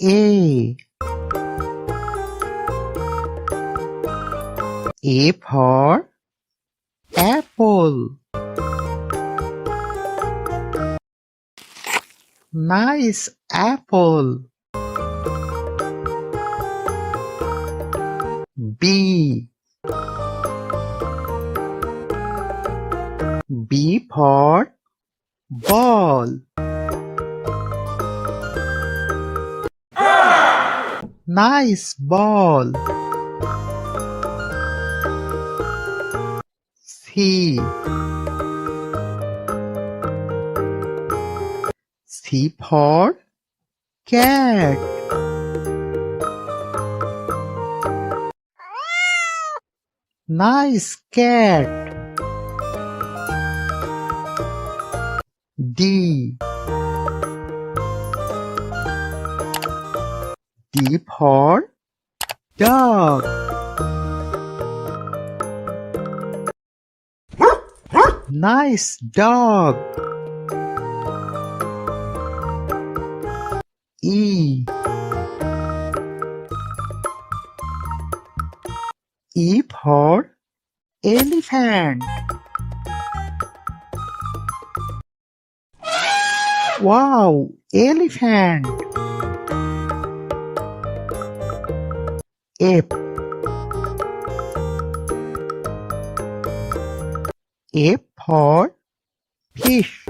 A. A for apple. Nice apple. B. B for ball. Nice ball. C. C for cat. Nice cat. D. D for dog. Nice dog. E. E for elephant. Wow, elephant. F. F for fish.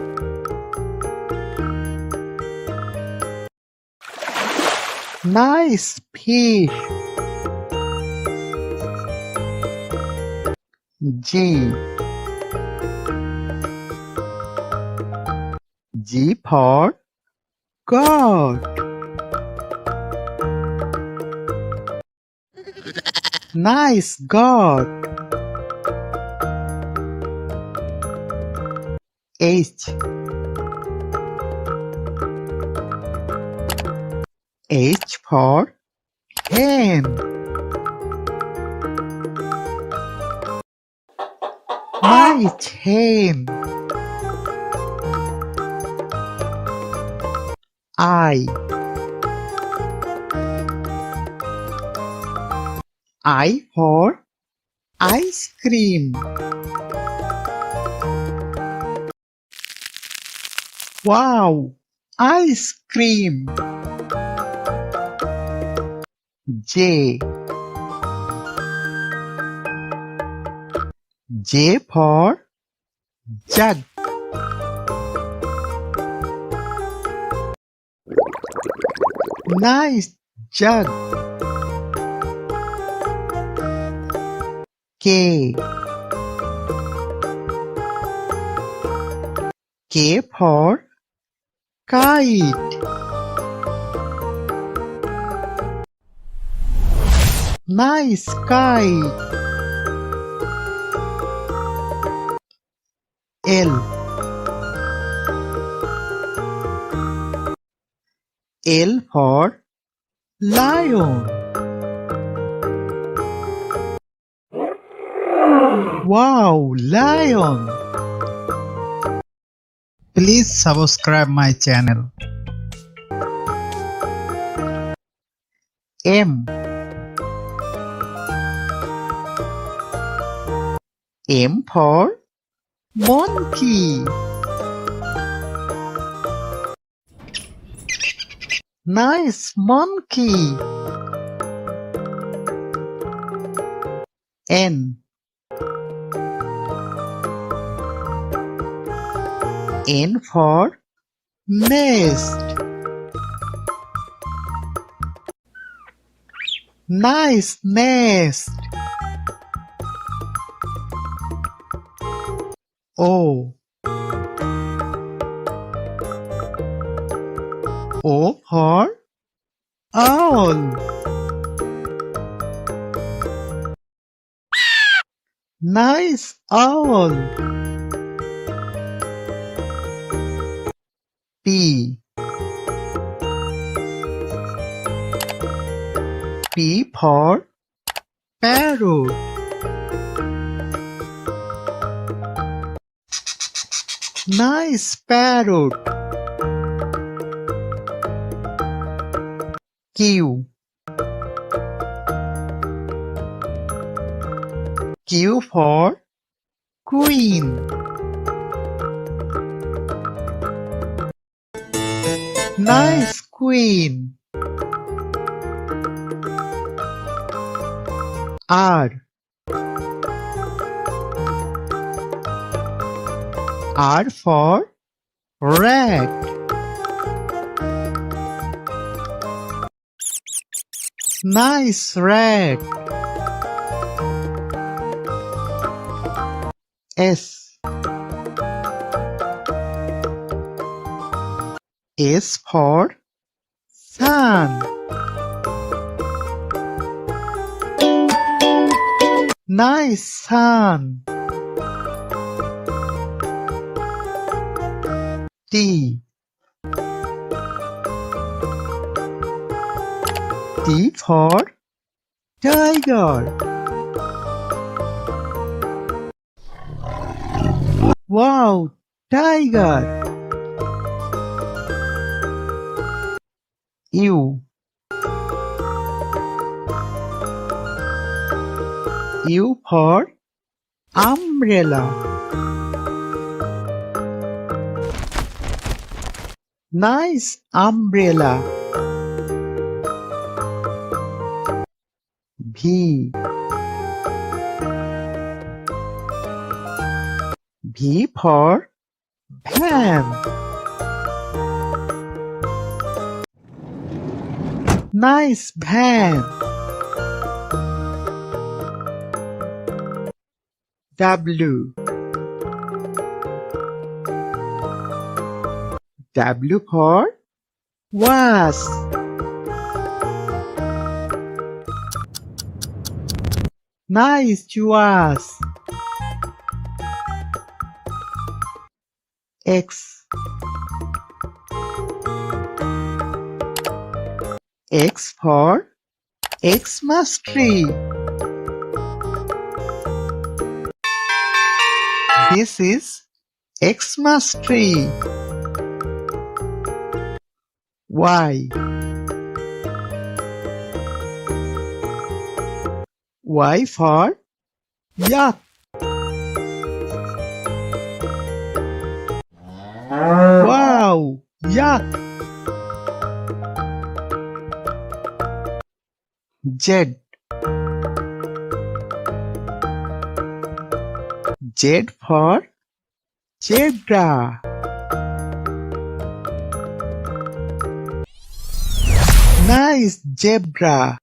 Nice fish. G. G for goat. Nice goat. H. H for hen. Nice hen. I. I for ice cream. Wow, ice cream. J. J for jug. Nice jug. K. K for kite. Nice kite. L. L for lion. Wow, lion. Please subscribe my channel. M. M for monkey. Nice monkey. N. N for nest. Nice nest. O. O for owl. Nice owl. P. P for parrot. Nice parrot. Q. Q for Queen. Nice queen. R. R for rat. Nice rat. S. S for sun. Nice sun. T. T for tiger. Wow, tiger. U. U for umbrella. Nice umbrella. V. V for van. Nice van. W. W for wasp. Nice wasp. X. X for Xmas tree. This is Xmas tree. Y. Y for yak. Wow, yak. Z. Z for zebra. Nice zebra.